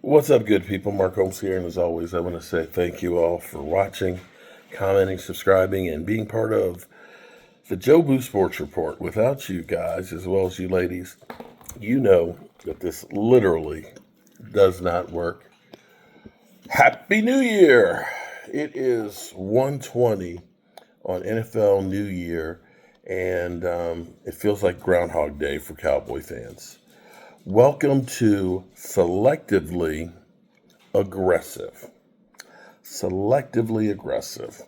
What's up, good people? Mark Holmes here, and as always, I want to say thank you all for watching, commenting, subscribing, and being part of the Joe Boo Sports Report. Without you guys, as well as you ladies, you know that this literally does not work. Happy New Year! It is 1:20 on NFL New Year, and it feels like Groundhog Day for Cowboy fans. Welcome to Selectively Aggressive. Selectively aggressive.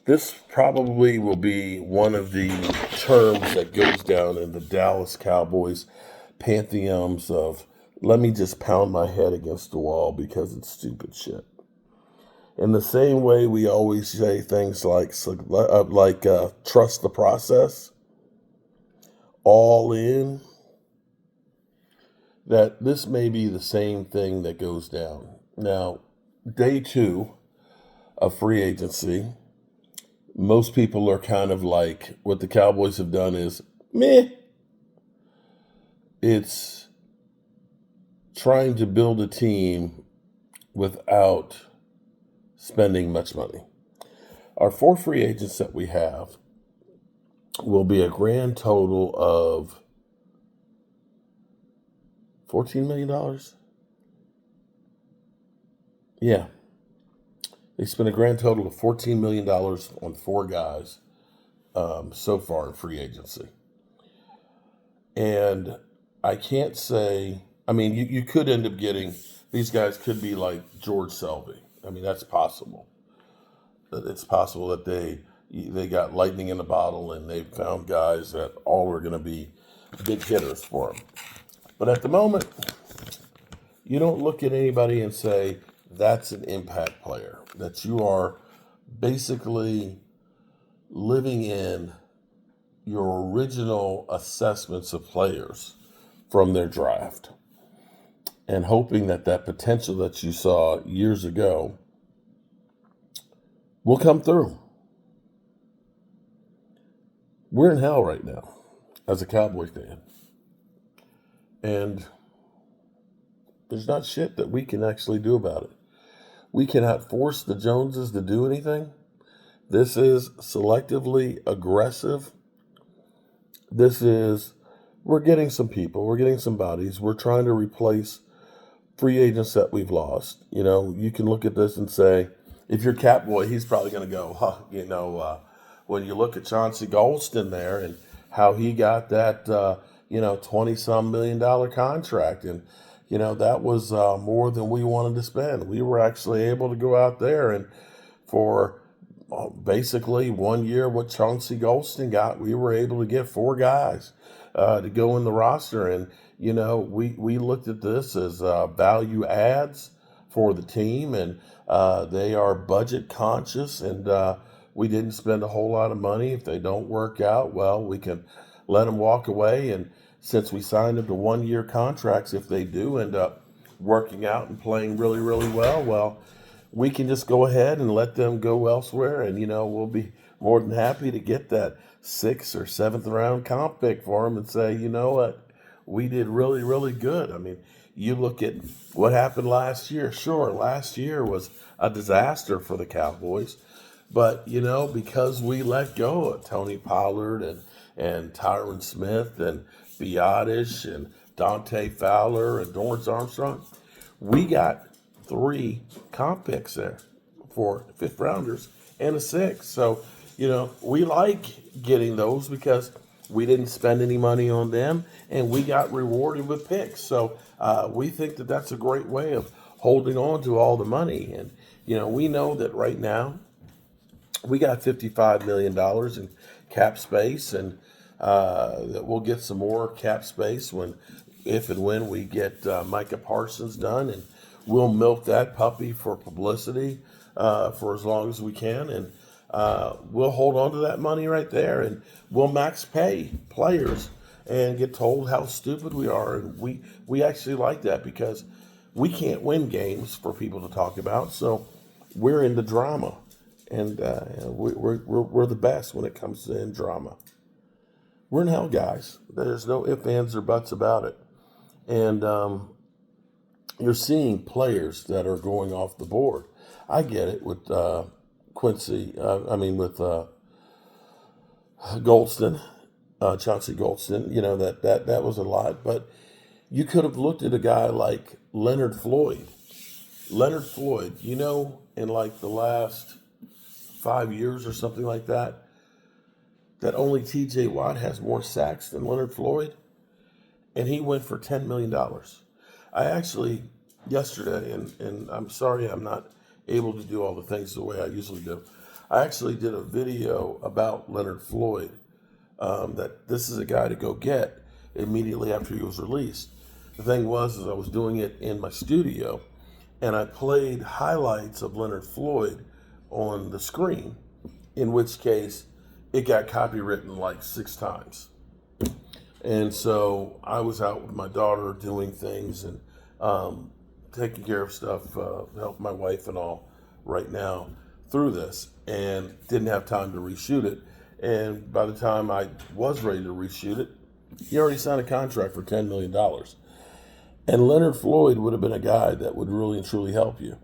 This probably will be one of the terms that goes down in the Dallas Cowboys pantheons of let me just pound my head against the wall because it's stupid shit. In the same way we always say things like trust the process, all in, that this may be the same thing that goes down. Now, day two of free agency, most people are kind of like, what the Cowboys have done is meh. It's trying to build a team without spending much money. Our four free agents that we have will be a grand total of $14 million. Yeah. They spent a grand total of $14 million on four guys so far in free agency. And I can't say, I mean, you could end up getting, these guys could be like George Selvey. I mean, that's possible. It's possible that they got lightning in a bottle and they found guys that all are going to be big hitters for them. But at the moment, you don't look at anybody and say, that's an impact player, that you are basically living in your original assessments of players from their draft and hoping that that potential that you saw years ago will come through. We're in hell right now as a Cowboy fan. And there's not shit that we can actually do about it. We cannot force the Joneses to do anything. This is selectively aggressive. We're getting some people, we're getting some bodies. We're trying to replace free agents that we've lost. You know, you can look at this and say, if you're Catboy, he's probably going to go, when you look at Chauncey Golston there and how he got that, $20-some million contract. And, that was more than we wanted to spend. We were actually able to go out there and for basically 1 year what Chauncey Golston got, we were able to get four guys to go in the roster. And, we looked at this as value adds for the team, and they are budget conscious, and we didn't spend a whole lot of money. If they don't work out, well, we can let them walk away. And since we signed them to 1 year contracts, if they do end up working out and playing really, really well, we can just go ahead and let them go elsewhere. And, we'll be more than happy to get that 6th or 7th round comp pick for them and say, you know what, we did really, really good. I mean, you look at what happened last year. Sure, last year was a disaster for the Cowboys. But, because we let go of Tony Pollard and Tyron Smith and Biotish and Dante Fowler and Dorrance Armstrong, we got 3 comp picks there for 5th rounders and a 6th. So, we like getting those because we didn't spend any money on them and we got rewarded with picks. So we think that that's a great way of holding on to all the money. And, we know that right now we got $55 million in cap space, and that we'll get some more cap space if and when we get Micah Parsons done, and we'll milk that puppy for publicity for as long as we can, and we'll hold on to that money right there, and we'll max pay players and get told how stupid we are, and we actually like that because we can't win games for people to talk about, so we're in the drama. And we're the best when it comes to in drama. We're in hell, guys. There's no ifs, ands, or buts about it. And you're seeing players that are going off the board. I get it with with Goldston, Chauncey Goldston. That was a lot, but you could have looked at a guy like Leonard Floyd. Leonard Floyd, in like the last 5 years or something like that, that only T.J. Watt has more sacks than Leonard Floyd, and he went for $10 million. I actually, yesterday, and I'm sorry I'm not able to do all the things the way I usually do, I actually did a video about Leonard Floyd, that this is a guy to go get immediately after he was released. The thing was, is I was doing it in my studio, and I played highlights of Leonard Floyd on the screen, in which case it got copywritten like 6 times. And so I was out with my daughter doing things and taking care of stuff, help my wife and all right now through this, and didn't have time to reshoot it. And by the time I was ready to reshoot it, he already signed a contract for $10 million. And Leonard Floyd would have been a guy that would really and truly help you.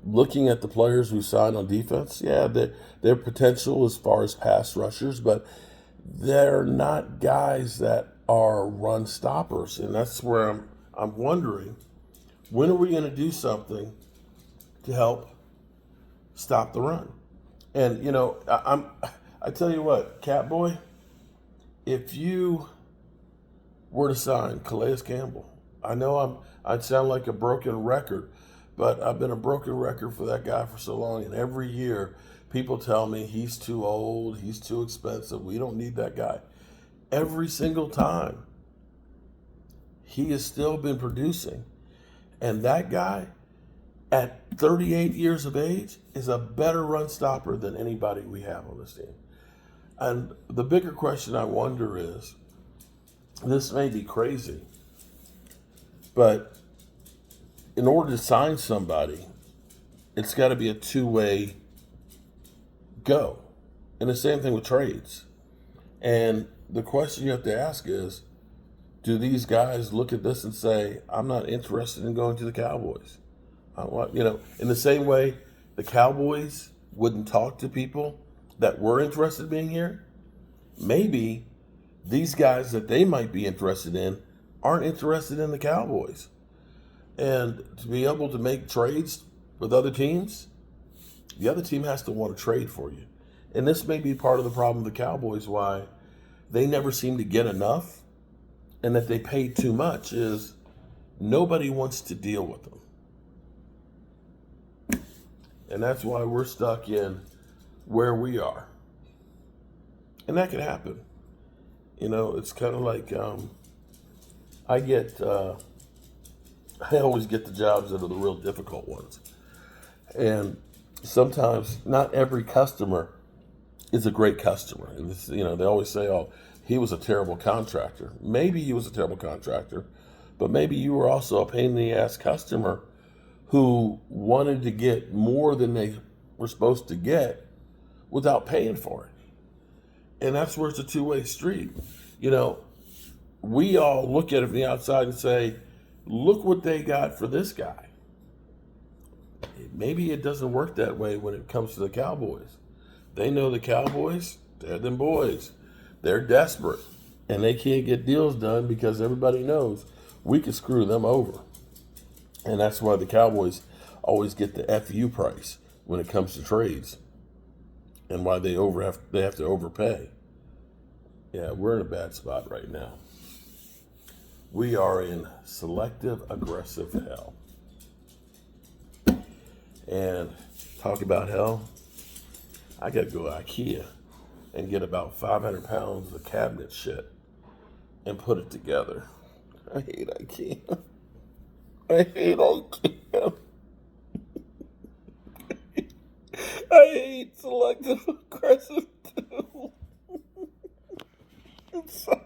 Looking at the players who signed on defense, yeah, their potential as far as pass rushers, but they're not guys that are run stoppers. And that's where I'm wondering, when are we going to do something to help stop the run? And I tell you what, Catboy, if you were to sign Calais Campbell, I know I'd sound like a broken record, but I've been a broken record for that guy for so long, and every year people tell me he's too old, he's too expensive, we don't need that guy. Every single time, he has still been producing, and that guy, at 38 years of age, is a better run stopper than anybody we have on this team. And the bigger question I wonder is, this may be crazy, but in order to sign somebody, it's got to be a two-way go. And the same thing with trades. And the question you have to ask is, do these guys look at this and say, I'm not interested in going to the Cowboys? In the same way the Cowboys wouldn't talk to people that were interested in being here, maybe these guys that they might be interested in aren't interested in the Cowboys. And to be able to make trades with other teams, the other team has to want to trade for you. And this may be part of the problem of the Cowboys, why they never seem to get enough and that they pay too much, is nobody wants to deal with them. And that's why we're stuck in where we are. And that can happen. It's kind of like I always get the jobs that are the real difficult ones. And sometimes not every customer is a great customer. And they always say, oh, he was a terrible contractor. Maybe he was a terrible contractor, but maybe you were also a pain in the ass customer who wanted to get more than they were supposed to get without paying for it. And that's where it's a two-way street. We all look at it from the outside and say, look what they got for this guy. Maybe it doesn't work that way when it comes to the Cowboys. They know the Cowboys, they're them boys. They're desperate, and they can't get deals done because everybody knows we can screw them over. And that's why the Cowboys always get the FU price when it comes to trades, and why they have to overpay. Yeah, we're in a bad spot right now. We are in selective aggressive hell. And talk about hell, I got to go to IKEA and get about 500 pounds of cabinet shit and put it together. I hate IKEA. I hate IKEA. I hate selective aggressive too. I'm sorry.